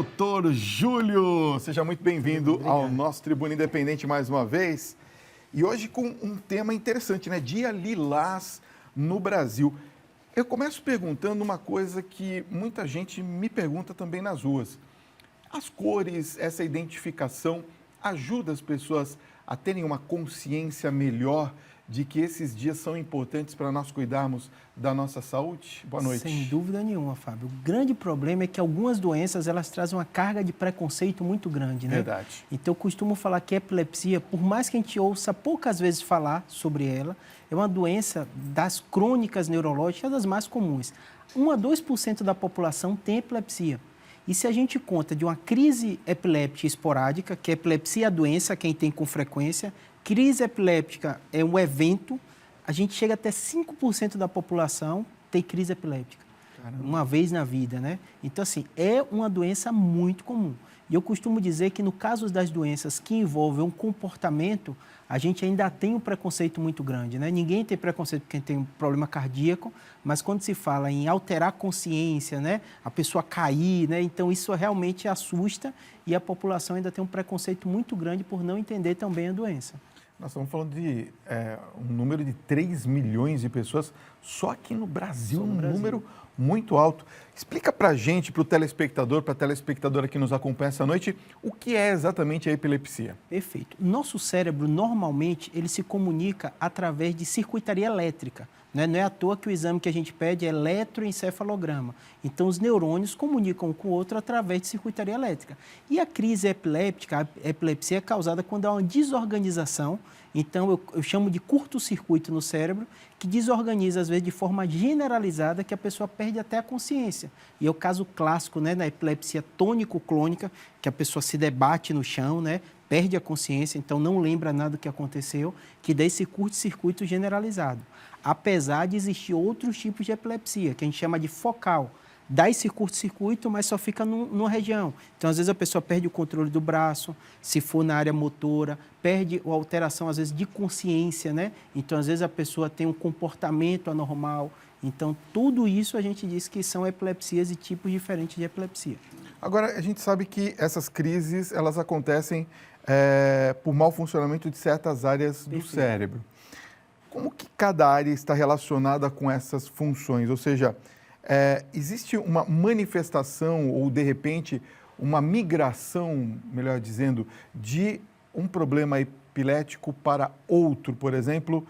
Doutor Júlio, seja muito bem-vindo ao nosso Tribuna Independente mais uma vez. E hoje com um tema interessante, né? Dia Lilás no Brasil. Eu começo perguntando uma coisa que muita gente me pergunta também nas ruas. As cores, essa identificação, ajuda as pessoas a terem uma consciência melhor de que esses dias são importantes para nós cuidarmos da nossa saúde? Boa noite. Sem dúvida nenhuma, Fábio. O grande problema é que algumas doenças, elas trazem uma carga de preconceito muito grande, né? Verdade. Então, eu costumo falar que a epilepsia, por mais que a gente ouça poucas vezes falar sobre ela, é uma doença das crônicas neurológicas, das mais comuns. 1 a 2% da população tem epilepsia. E se a gente conta de uma crise epiléptica esporádica, que a epilepsia é a doença, quem tem com frequência, crise epiléptica é um evento, a gente chega até 5% da população tem crise epiléptica. Caramba. Uma vez na vida, né? Então, assim, é uma doença muito comum. E eu costumo dizer que no caso das doenças que envolvem um comportamento, a gente ainda tem um preconceito muito grande, né? Ninguém tem preconceito porque tem um problema cardíaco, mas quando se fala em alterar a consciência, né? A pessoa cair, né? Então isso realmente assusta e a população ainda tem um preconceito muito grande por não entender também a doença. Nós estamos falando de um número de 3 milhões de pessoas só aqui no Brasil, número muito alto. Explica para a gente, para o telespectador, para a telespectadora que nos acompanha essa noite, o que é exatamente a epilepsia? Perfeito. Nosso cérebro, normalmente, ele se comunica através de circuitaria elétrica. Né? Não é à toa que o exame que a gente pede é eletroencefalograma. Então, os neurônios comunicam um com o outro através de circuitaria elétrica. E a crise epiléptica, a epilepsia é causada quando há uma desorganização. Então, eu chamo de curto-circuito no cérebro, que desorganiza, às vezes, de forma generalizada, que a pessoa perde até a consciência. E é o caso clássico, né, na epilepsia tônico-clônica, que a pessoa se debate no chão, né, perde a consciência, então não lembra nada do que aconteceu, que dá esse curto-circuito generalizado. Apesar de existir outros tipos de epilepsia, que a gente chama de focal. Dá esse curto-circuito, mas só fica numa região. Então, às vezes, a pessoa perde o controle do braço, se for na área motora, perde a alteração, às vezes, de consciência, né? Então, às vezes, a pessoa tem um comportamento anormal. Então, tudo isso a gente diz que são epilepsias e tipos diferentes de epilepsia. Agora, a gente sabe que essas crises, elas acontecem por mau funcionamento de certas áreas do cérebro. Como que cada área está relacionada com essas funções? Ou seja, existe uma manifestação ou, de repente, uma migração, melhor dizendo, de um problema epilético para outro? Por exemplo,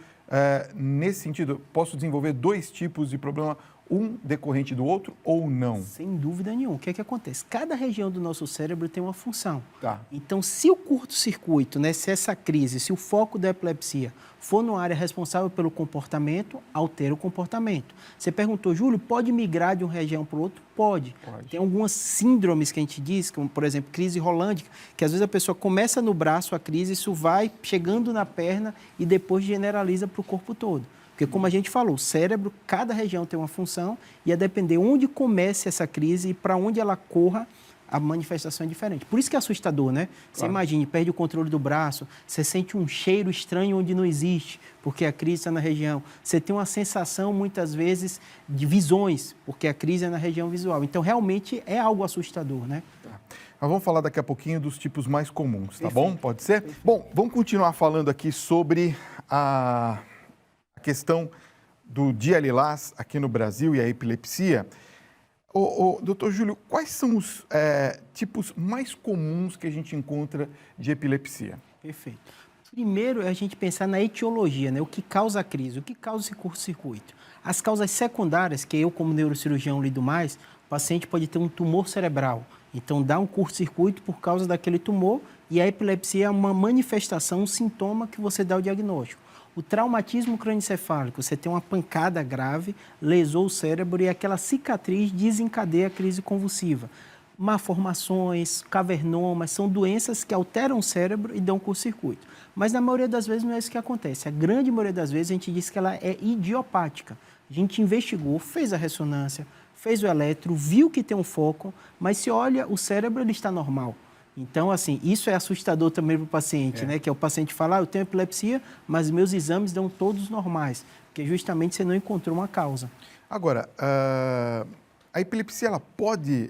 nesse sentido, posso desenvolver 2 tipos de problema, um decorrente do outro ou não? Sem dúvida nenhuma. O que é que acontece? Cada região do nosso cérebro tem uma função. Tá. Então, se o curto-circuito, né, se essa crise, se o foco da epilepsia for numa área responsável pelo comportamento, altera o comportamento. Você perguntou, Júlio, pode migrar de uma região para outra? Pode. Tem algumas síndromes que a gente diz, como, por exemplo, crise rolândica, que às vezes a pessoa começa no braço a crise, isso vai chegando na perna e depois generaliza para o corpo todo. Porque, como a gente falou, o cérebro, cada região tem uma função e a depender onde comece essa crise e para onde ela corra, a manifestação é diferente. Por isso que é assustador, né? Claro. Você imagine, perde o controle do braço, você sente um cheiro estranho onde não existe, porque a crise está na região. Você tem uma sensação, muitas vezes, de visões, porque a crise é na região visual. Então, realmente, é algo assustador, né? Tá. Nós vamos falar daqui a pouquinho dos tipos mais comuns, tá bom? Pode ser? Perfeito. Bom, vamos continuar falando aqui sobre a questão do Dia Lilás aqui no Brasil e a epilepsia. Doutor Júlio, quais são os tipos mais comuns que a gente encontra de epilepsia? Perfeito. Primeiro é a gente pensar na etiologia, né? O que causa a crise, o que causa esse curto-circuito. As causas secundárias, que eu como neurocirurgião lido mais, o paciente pode ter um tumor cerebral. Então dá um curto-circuito por causa daquele tumor e a epilepsia é uma manifestação, um sintoma que você dá o diagnóstico. O traumatismo crânioencefálico, você tem uma pancada grave, lesou o cérebro e aquela cicatriz desencadeia a crise convulsiva. Malformações, cavernomas, são doenças que alteram o cérebro e dão curto-circuito. Mas na maioria das vezes não é isso que acontece. A grande maioria das vezes a gente diz que ela é idiopática. A gente investigou, fez a ressonância, fez o eletro, viu que tem um foco, mas se olha, o cérebro ele está normal. Então, assim, isso é assustador também para o paciente, né? Que é o paciente falar, eu tenho epilepsia, mas meus exames dão todos normais, porque justamente você não encontrou uma causa. Agora, a epilepsia, ela pode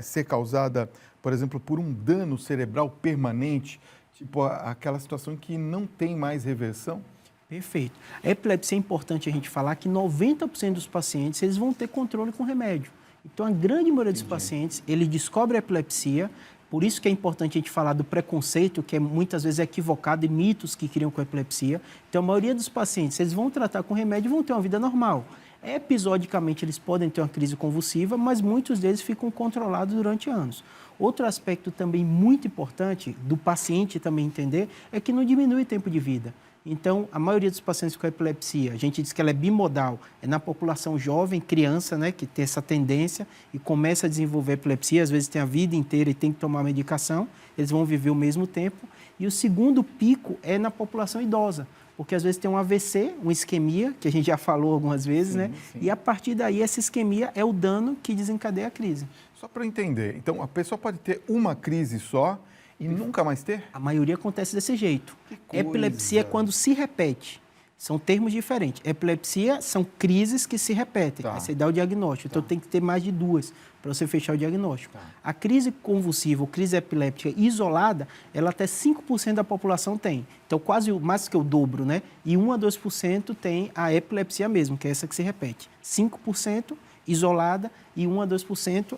ser causada, por exemplo, por um dano cerebral permanente, tipo aquela situação que não tem mais reversão? Perfeito. A epilepsia é importante a gente falar que 90% dos pacientes eles vão ter controle com remédio. Então, a grande maioria dos pacientes, ele descobre a epilepsia, por isso que é importante a gente falar do preconceito, que muitas vezes é equivocado, e mitos que criam com a epilepsia. Então, a maioria dos pacientes, eles vão tratar com remédio e vão ter uma vida normal. Episodicamente, eles podem ter uma crise convulsiva, mas muitos deles ficam controlados durante anos. Outro aspecto também muito importante do paciente também entender é que não diminui o tempo de vida. Então, a maioria dos pacientes com epilepsia, a gente diz que ela é bimodal, é na população jovem, criança, né, que tem essa tendência e começa a desenvolver epilepsia, às vezes tem a vida inteira e tem que tomar medicação, eles vão viver o mesmo tempo. E o segundo pico é na população idosa, porque às vezes tem um AVC, uma isquemia, que a gente já falou algumas vezes, sim, né? Sim. E a partir daí, essa isquemia é o dano que desencadeia a crise. Só para eu entender, então a pessoa pode ter uma crise só e nunca mais ter? A maioria acontece desse jeito. Epilepsia é quando se repete. São termos diferentes. Epilepsia são crises que se repetem. Tá. Aí você dá o diagnóstico. Então tem que ter mais de duas para você fechar o diagnóstico. Tá. A crise convulsiva ou crise epiléptica isolada, ela até 5% da população tem. Então quase mais que o dobro, né? E 1 a 2% tem a epilepsia mesmo, que é essa que se repete. 5% isolada e 1 a 2%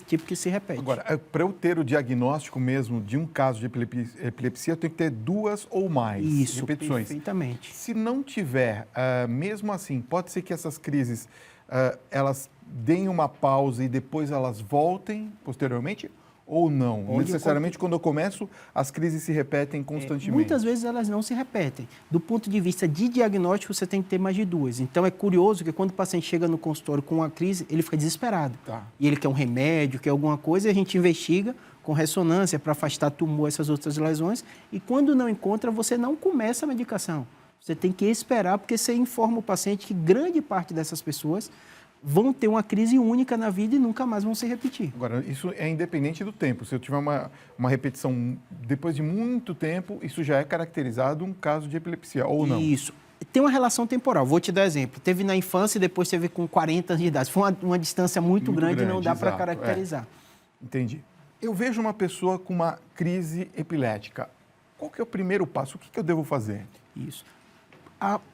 tipo que se repete. Agora, para eu ter o diagnóstico mesmo de um caso de epilepsia, eu tenho que ter 2 ou mais repetições. Perfeitamente. Se não tiver, mesmo assim, pode ser que essas crises, elas deem uma pausa e depois elas voltem posteriormente? Ou não? Necessariamente, quando eu começo, as crises se repetem constantemente? Muitas vezes elas não se repetem. Do ponto de vista de diagnóstico, você tem que ter mais de 2. Então, é curioso que quando o paciente chega no consultório com uma crise, ele fica desesperado. Tá. E ele quer um remédio, quer alguma coisa, e a gente investiga com ressonância para afastar tumor, essas outras lesões. E quando não encontra, você não começa a medicação. Você tem que esperar, porque você informa o paciente que grande parte dessas pessoas vão ter uma crise única na vida e nunca mais vão se repetir. Agora, isso é independente do tempo. Se eu tiver uma repetição depois de muito tempo, isso já é caracterizado um caso de epilepsia, ou não? Isso. Tem uma relação temporal. Vou te dar exemplo. Teve na infância e depois teve com 40 anos de idade. Foi uma distância muito grande e não dá para caracterizar. Entendi. Eu vejo uma pessoa com uma crise epilética. Qual que é o primeiro passo? O que eu devo fazer? Isso.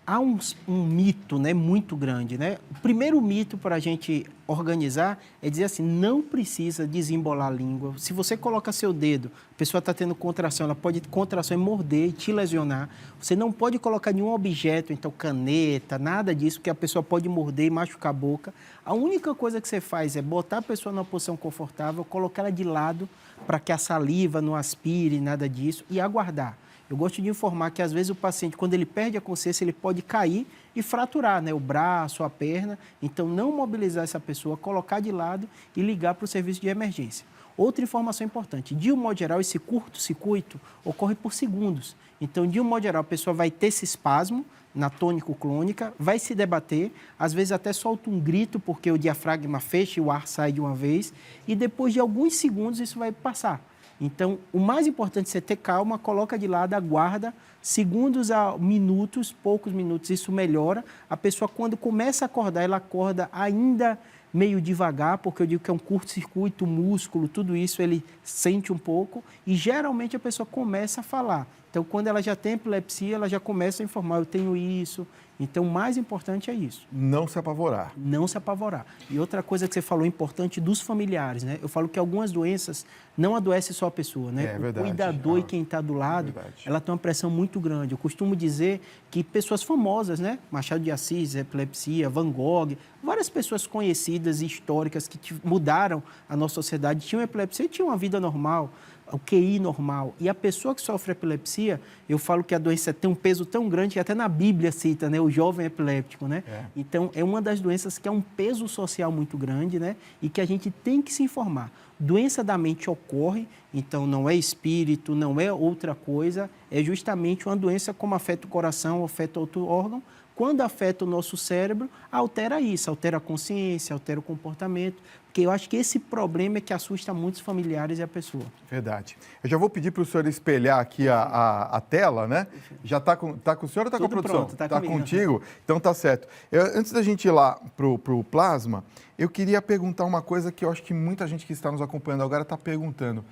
Há um mito, né, muito grande, né? O primeiro mito para a gente organizar é dizer assim, não precisa desembolar a língua. Se você coloca seu dedo, a pessoa está tendo contração, ela pode ter contração e morder e te lesionar. Você não pode colocar nenhum objeto, então caneta, nada disso, porque a pessoa pode morder e machucar a boca. A única coisa que você faz é botar a pessoa numa posição confortável, colocar ela de lado para que a saliva não aspire, nada disso, e aguardar. Eu gosto de informar que, às vezes, o paciente, quando ele perde a consciência, ele pode cair e fraturar, né, o braço, a perna. Então, não mobilizar essa pessoa, colocar de lado e ligar para o serviço de emergência. Outra informação importante, de um modo geral, esse curto-circuito ocorre por segundos. Então, de um modo geral, a pessoa vai ter esse espasmo na tônico-clônica, vai se debater, às vezes até solta um grito porque o diafragma fecha e o ar sai de uma vez, e depois de alguns segundos isso vai passar. Então, o mais importante é você ter calma, coloca de lado, aguarda, segundos a minutos, poucos minutos, isso melhora. A pessoa, quando começa a acordar, ela acorda ainda meio devagar, porque eu digo que é um curto-circuito, músculo, tudo isso ele sente um pouco, e geralmente a pessoa começa a falar. Então, quando ela já tem epilepsia, ela já começa a informar, eu tenho isso. Então, o mais importante é isso. Não se apavorar. Não se apavorar. E outra coisa que você falou importante dos familiares, né? Eu falo que algumas doenças não adoecem só a pessoa, né? É verdade. O cuidador e quem está do lado, ela tem uma pressão muito grande. Eu costumo dizer que pessoas famosas, né? Machado de Assis, epilepsia, Van Gogh, várias pessoas conhecidas e históricas que mudaram a nossa sociedade, tinham epilepsia e tinham uma vida normal, o QI normal. E a pessoa que sofre epilepsia, eu falo que a doença tem um peso tão grande que até na Bíblia cita, né? O jovem epiléptico, né? Então, é uma das doenças que é um peso social muito grande, né? E que a gente tem que se informar. Doença da mente ocorre, então não é espírito, não é outra coisa, é justamente uma doença como afeta o coração, afeta outro órgão. quando afeta o nosso cérebro, altera isso, altera a consciência, altera o comportamento, porque eu acho que esse problema é que assusta muitos familiares e a pessoa. Verdade. Eu já vou pedir para o senhor espelhar aqui a tela, né? Já está com o senhor ou está com a produção? Pronto, tá contigo? Então tá certo. Antes da gente ir lá para o plasma, eu queria perguntar uma coisa que eu acho que muita gente que está nos acompanhando agora está perguntando.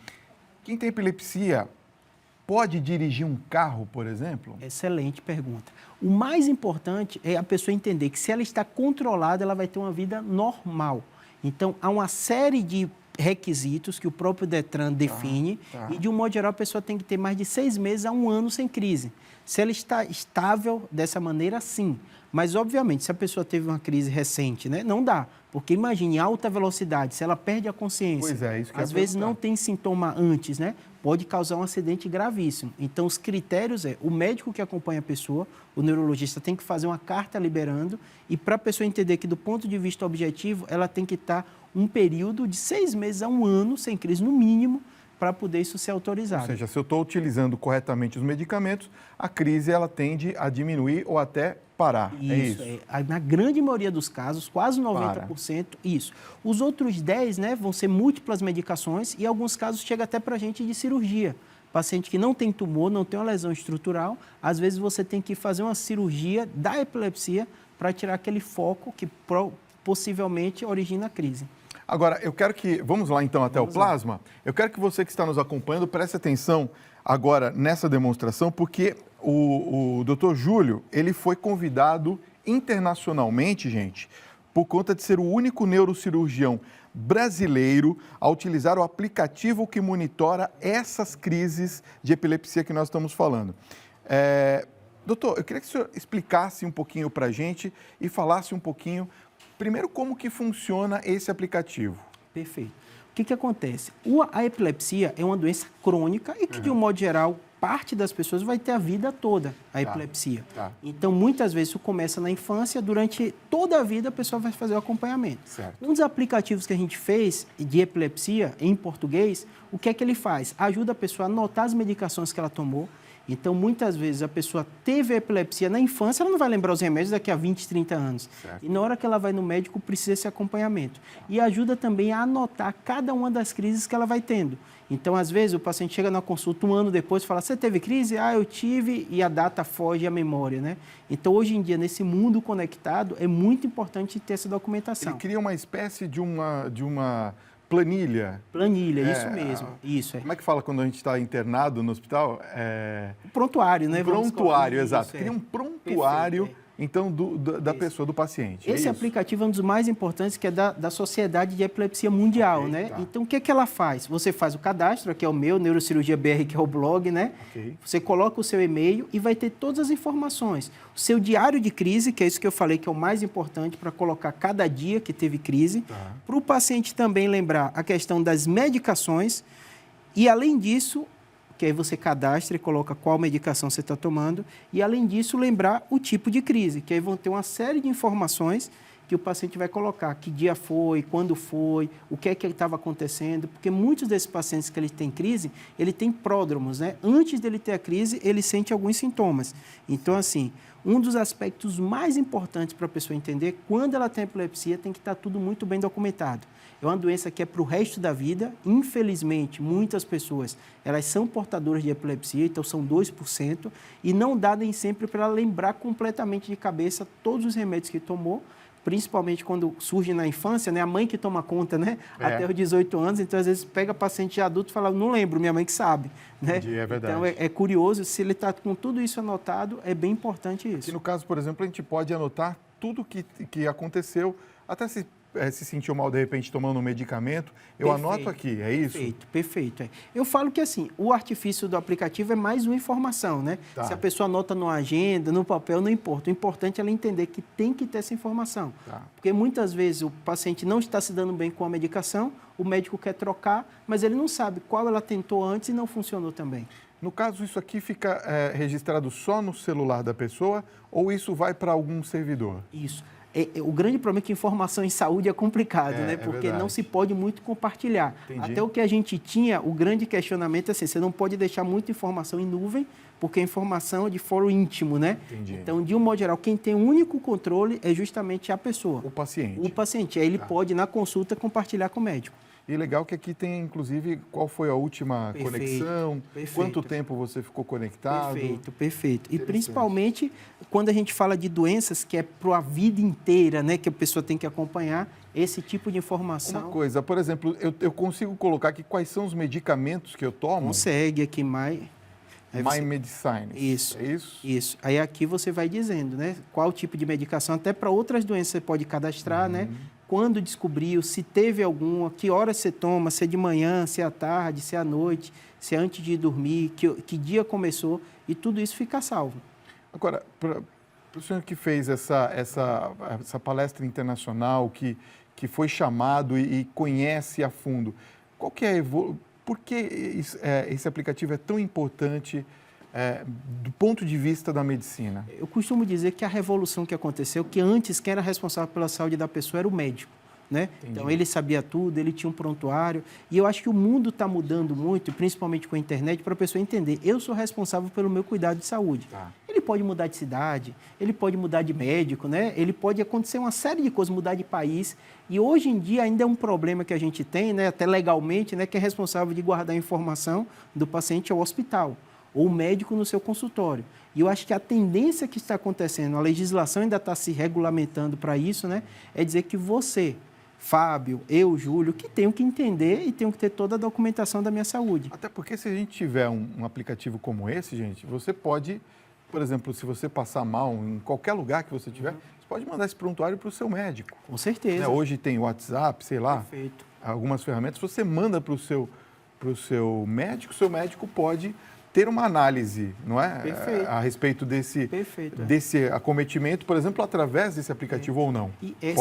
Quem tem epilepsia pode dirigir um carro, por exemplo? Excelente pergunta. O mais importante é a pessoa entender que se ela está controlada, ela vai ter uma vida normal. Então, há uma série de requisitos que o próprio Detran define e, de um modo geral, a pessoa tem que ter mais de 6 meses a 1 ano sem crise. Se ela está estável dessa maneira, sim. Mas, obviamente, se a pessoa teve uma crise recente, né, não dá. Porque imagine, alta velocidade, se ela perde a consciência, isso que às vezes não tem sintoma antes, né? Pode causar um acidente gravíssimo. Então, os critérios o médico que acompanha a pessoa, o neurologista tem que fazer uma carta liberando e para a pessoa entender que, do ponto de vista objetivo, ela tem que estar um período de 6 meses a 1 ano sem crise, no mínimo, para poder isso ser autorizado. Ou seja, se eu estou utilizando corretamente os medicamentos, a crise ela tende a diminuir ou até parar. Isso. Na grande maioria dos casos, quase 90%, isso. Os outros 10%, né, vão ser múltiplas medicações e, em alguns casos, chega até para a gente de cirurgia. Paciente que não tem tumor, não tem uma lesão estrutural, às vezes você tem que fazer uma cirurgia da epilepsia para tirar aquele foco que possivelmente origina a crise. Agora, eu quero que... Vamos lá, então, até o plasma? Eu quero que você que está nos acompanhando preste atenção agora nessa demonstração, porque o Dr. Júlio, ele foi convidado internacionalmente, gente, por conta de ser o único neurocirurgião brasileiro a utilizar o aplicativo que monitora essas crises de epilepsia que nós estamos falando. Doutor, eu queria que o senhor explicasse um pouquinho para a gente e falasse um pouquinho, primeiro, como que funciona esse aplicativo. Perfeito. O que acontece? A epilepsia é uma doença crônica e que, de um modo geral, parte das pessoas vai ter a vida toda, a epilepsia. Então, muitas vezes, isso começa na infância, durante toda a vida a pessoa vai fazer o acompanhamento. Certo. Um dos aplicativos que a gente fez de epilepsia, em português, o que é que ele faz? Ajuda a pessoa a anotar as medicações que ela tomou. Então, muitas vezes, a pessoa teve epilepsia na infância, ela não vai lembrar os remédios daqui a 20, 30 anos. Certo. E na hora que ela vai no médico, precisa esse acompanhamento. E ajuda também a anotar cada uma das crises que ela vai tendo. Então, às vezes, o paciente chega na consulta 1 ano depois e fala, você teve crise? Ah, eu tive, e a data foge à memória, né? Então, hoje em dia, nesse mundo conectado, é muito importante ter essa documentação. Ele cria uma espécie de uma planilha. Planilha, isso mesmo. Isso. Como é que fala quando a gente está internado no hospital? Prontuário, né? Prontuário, exato. Cria um prontuário. Perfeito. Então, da pessoa, do paciente. Esse aplicativo é um dos mais importantes, que é da Sociedade de Epilepsia Mundial, né? Tá. Então, o que ela faz? Você faz o cadastro, que é o meu, Neurocirurgia BR, que é o blog, né? Você coloca o seu e-mail e vai ter todas as informações. O seu diário de crise, que é isso que eu falei, que é o mais importante para colocar cada dia que teve crise. Para o paciente também lembrar a questão das medicações e, além disso, que aí você cadastra e coloca qual medicação você está tomando, e além disso lembrar o tipo de crise, que aí vão ter uma série de informações que o paciente vai colocar, que dia foi, quando foi, o que é que estava acontecendo, porque muitos desses pacientes que ele tem crise, ele tem pródromos, né? Antes dele ter a crise, ele sente alguns sintomas. Então, assim, um dos aspectos mais importantes para a pessoa entender, quando ela tem epilepsia, tem que estar tudo muito bem documentado. É uma doença que é para o resto da vida. Infelizmente, muitas pessoas, elas são portadoras de epilepsia, então são 2%, e não dá nem sempre para ela lembrar completamente de cabeça todos os remédios que tomou, principalmente quando surge na infância, né? A mãe que toma conta, né? Até os 18 anos, então às vezes pega paciente adulto e fala, não lembro, minha mãe que sabe. Né? É verdade. Então é curioso, se ele está com tudo isso anotado, é bem importante isso. E no caso, por exemplo, a gente pode anotar tudo que aconteceu, até se sentiu mal, de repente, tomando um medicamento, eu anoto aqui, é isso? Perfeito. Eu falo que, assim, o artifício do aplicativo é mais uma informação, né? Se a pessoa anota numa agenda, no papel, não importa. O importante é ela entender que tem que ter essa informação. Porque muitas vezes o paciente não está se dando bem com a medicação, o médico quer trocar, mas ele não sabe qual ela tentou antes e não funcionou também. No caso, isso aqui fica registrado só no celular da pessoa ou isso vai para algum servidor? Isso. O grande problema é que informação em saúde é complicado, né? Porque não se pode muito compartilhar. Entendi. Até o que a gente tinha, o grande questionamento é assim, você não pode deixar muita informação em nuvem, porque a informação é de foro íntimo, né? Entendi. Então, de um modo geral, quem tem o único controle é justamente a pessoa. O paciente. O paciente. Aí ele pode, na consulta, compartilhar com o médico. E legal que aqui tem, inclusive, qual foi a última conexão, quanto tempo você ficou conectado. Perfeito. E principalmente quando a gente fala de doenças que é para a vida inteira, né, que a pessoa tem que acompanhar, esse tipo de informação. Uma coisa, por exemplo, eu consigo colocar aqui quais são os medicamentos que eu tomo? Consegue aqui, My Medicine. Isso. É isso? Isso. Aí aqui você vai dizendo, né, qual tipo de medicação, até para outras doenças você pode cadastrar, né? Quando descobriu, se teve alguma, que hora você toma, se é de manhã, se é à tarde, se é à noite, se é antes de dormir, que dia começou, e tudo isso fica salvo. Agora, para o senhor que fez essa palestra internacional, que foi chamado e conhece a fundo, qual que é por que esse aplicativo é tão importante do ponto de vista da medicina? Eu costumo dizer que a revolução que aconteceu, que antes quem era responsável pela saúde da pessoa era o médico, né? Então ele sabia tudo, ele tinha um prontuário, e eu acho que o mundo está mudando muito, principalmente com a internet, para a pessoa entender, eu sou responsável pelo meu cuidado de saúde. Ele pode mudar de cidade, ele pode mudar de médico, né? Ele pode acontecer uma série de coisas, mudar de país, e hoje em dia ainda é um problema que a gente tem, né? Até legalmente, né? Que é responsável de guardar a informação do paciente ao hospital, ou o médico no seu consultório. E eu acho que a tendência que está acontecendo, a legislação ainda está se regulamentando para isso, né? É dizer que você, Fábio, eu, Júlio, que tenho que entender e tenho que ter toda a documentação da minha saúde. Até porque se a gente tiver um aplicativo como esse, gente, você pode, por exemplo, se você passar mal em qualquer lugar que você tiver, você pode mandar esse prontuário para o seu médico. Com certeza. Né? Hoje tem WhatsApp, sei lá, Perfeito. Algumas ferramentas, você manda para o seu médico, o seu médico pode ter uma análise, não é? Perfeito. A respeito desse acometimento, por exemplo, através desse aplicativo ou não?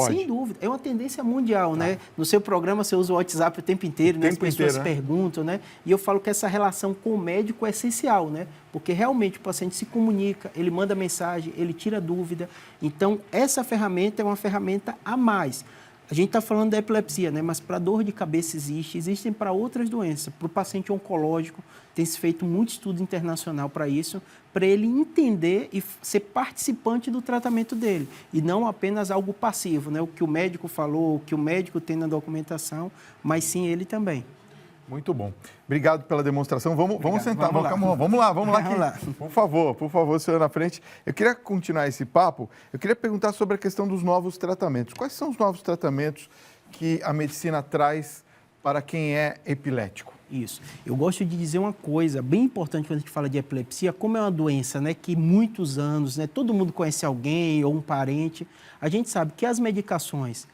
Sem dúvida. É uma tendência mundial, né? No seu programa você usa o WhatsApp o tempo inteiro, né? As pessoas perguntam, né? E eu falo que essa relação com o médico é essencial, né? Porque realmente o paciente se comunica, ele manda mensagem, ele tira dúvida. Então, essa ferramenta é uma ferramenta a mais. A gente está falando da epilepsia, né? Mas para dor de cabeça existem para outras doenças. Para o paciente oncológico, tem se feito muito estudo internacional para isso, para ele entender e ser participante do tratamento dele. E não apenas algo passivo, né? O que o médico falou, o que o médico tem na documentação, mas sim ele também. Muito bom. Obrigado pela demonstração. Vamos sentar. Vamos lá. Aqui. Por favor, senhor na frente. Eu queria continuar esse papo. Eu queria perguntar sobre a questão dos novos tratamentos. Quais são os novos tratamentos que a medicina traz para quem é epilético? Isso. Eu gosto de dizer uma coisa bem importante quando a gente fala de epilepsia, como é uma doença, né, que muitos anos, né, todo mundo conhece alguém ou um parente, a gente sabe que as medicações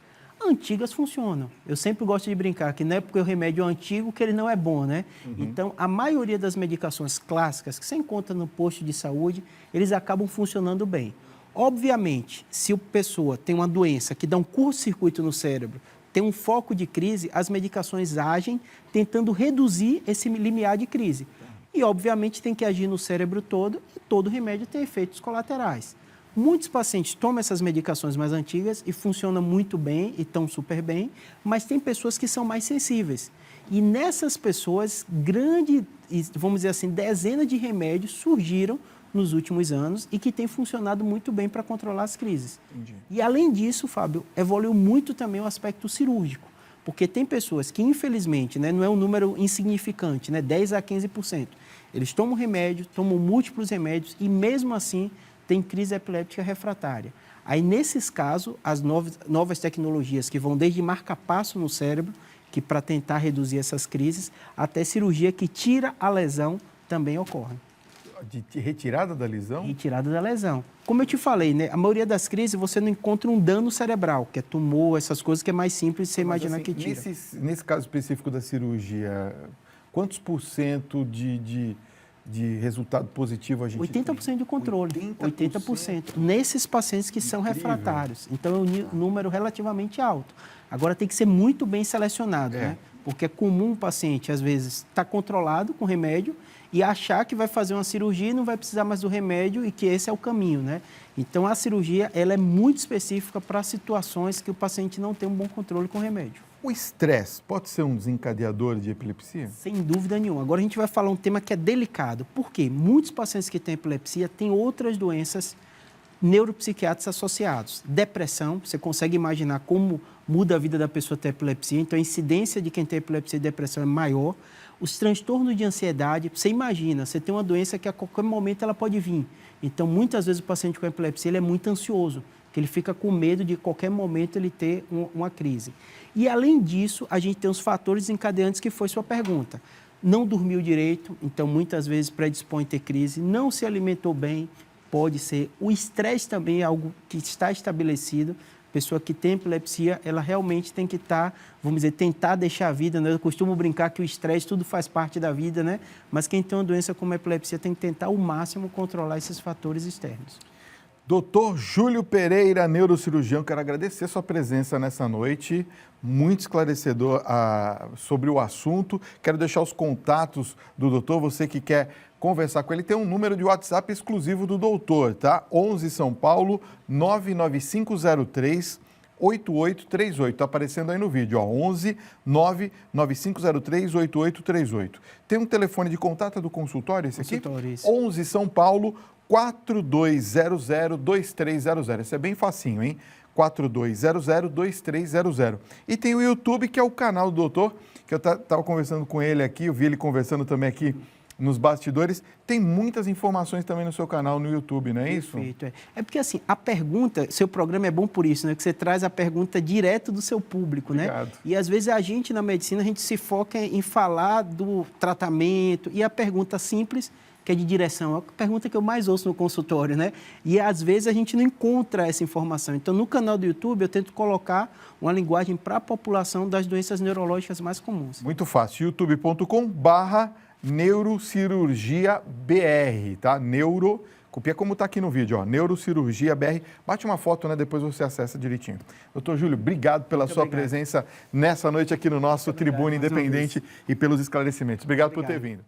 antigas funcionam. Eu sempre gosto de brincar que não é porque o remédio é antigo que ele não é bom, né? Então, a maioria das medicações clássicas que você encontra no posto de saúde, eles acabam funcionando bem. Obviamente, se a pessoa tem uma doença que dá um curto-circuito no cérebro, tem um foco de crise, as medicações agem tentando reduzir esse limiar de crise. E, obviamente, tem que agir no cérebro todo e todo remédio tem efeitos colaterais. Muitos pacientes tomam essas medicações mais antigas e funcionam muito bem e estão super bem, mas tem pessoas que são mais sensíveis. E nessas pessoas, vamos dizer assim, dezenas de remédios surgiram nos últimos anos e que têm funcionado muito bem para controlar as crises. Entendi. E além disso, Fábio, evoluiu muito também o aspecto cirúrgico, porque tem pessoas que, infelizmente, né, não é um número insignificante, né, 10 a 15%. Eles tomam remédio, tomam múltiplos remédios e mesmo assim tem crise epiléptica refratária. Aí, nesses casos, as novas tecnologias que vão desde marca-passo no cérebro, que para tentar reduzir essas crises, até cirurgia que tira a lesão, também ocorre. De retirada da lesão? Retirada da lesão. Como eu te falei, né, a maioria das crises você não encontra um dano cerebral, que é tumor, essas coisas que é mais simples de você imaginar assim, que tira. Nesse caso específico da cirurgia, quantos por cento de resultado positivo a gente 80% tem? de controle. 80%. Nesses pacientes que são refratários. Então, é um número relativamente alto. Agora, tem que ser muito bem selecionado, né? Porque é comum o paciente, às vezes, estar controlado com remédio e achar que vai fazer uma cirurgia e não vai precisar mais do remédio e que esse é o caminho, né? Então, a cirurgia, ela é muito específica para situações que o paciente não tem um bom controle com o remédio. O estresse pode ser um desencadeador de epilepsia? Sem dúvida nenhuma. Agora, a gente vai falar um tema que é delicado. Por quê? Muitos pacientes que têm epilepsia têm outras doenças neuropsiquiátricas associadas. Depressão, você consegue imaginar como muda a vida da pessoa ter epilepsia, então a incidência de quem tem epilepsia e depressão é maior. Os transtornos de ansiedade, você imagina, você tem uma doença que a qualquer momento ela pode vir. Então, muitas vezes o paciente com epilepsia ele é muito ansioso, que ele fica com medo de qualquer momento ele ter uma crise. E, além disso, a gente tem os fatores desencadeantes, que foi sua pergunta. Não dormiu direito, então muitas vezes predispõe a ter crise, não se alimentou bem, pode ser. O estresse também é algo que está estabelecido. Pessoa que tem epilepsia, ela realmente tem que estar, vamos dizer, tentar deixar a vida, né? Eu costumo brincar que o estresse, tudo faz parte da vida, né? Mas quem tem uma doença como a epilepsia tem que tentar ao máximo controlar esses fatores externos. Doutor Júlio Pereira, neurocirurgião, quero agradecer sua presença nessa noite, muito esclarecedor sobre o assunto. Quero deixar os contatos do doutor, você que quer conversar com ele, tem um número de WhatsApp exclusivo do doutor, tá? 11 São Paulo, 99503 8838, está aparecendo aí no vídeo, ó, 11 99503 8838. Tem um telefone de contato do consultório, esse aqui? 11 São Paulo, 4200-2300. Esse é bem facinho, hein? 4200-2300. E tem o YouTube, que é o canal do doutor, que eu estava conversando com ele aqui, eu vi ele conversando também aqui nos bastidores. Tem muitas informações também no seu canal no YouTube, não é isso? Perfeito. É porque, assim, a pergunta, seu programa é bom por isso, né? Que você traz a pergunta direto do seu público, Obrigado. né? E, às vezes, a gente, na medicina, a gente se foca em falar do tratamento e a pergunta simples, que é de direção, é a pergunta que eu mais ouço no consultório, né? E, às vezes, a gente não encontra essa informação. Então, no canal do YouTube, eu tento colocar uma linguagem para a população das doenças neurológicas mais comuns. Muito fácil, youtube.com/neurocirurgia BR, tá? Copia como está aqui no vídeo, ó, Neurocirurgia BR. Bate uma foto, né? Depois você acessa direitinho. Doutor Júlio, obrigado pela sua presença nessa noite aqui no nosso Tribuna Independente e pelos esclarecimentos. Obrigado por ter vindo.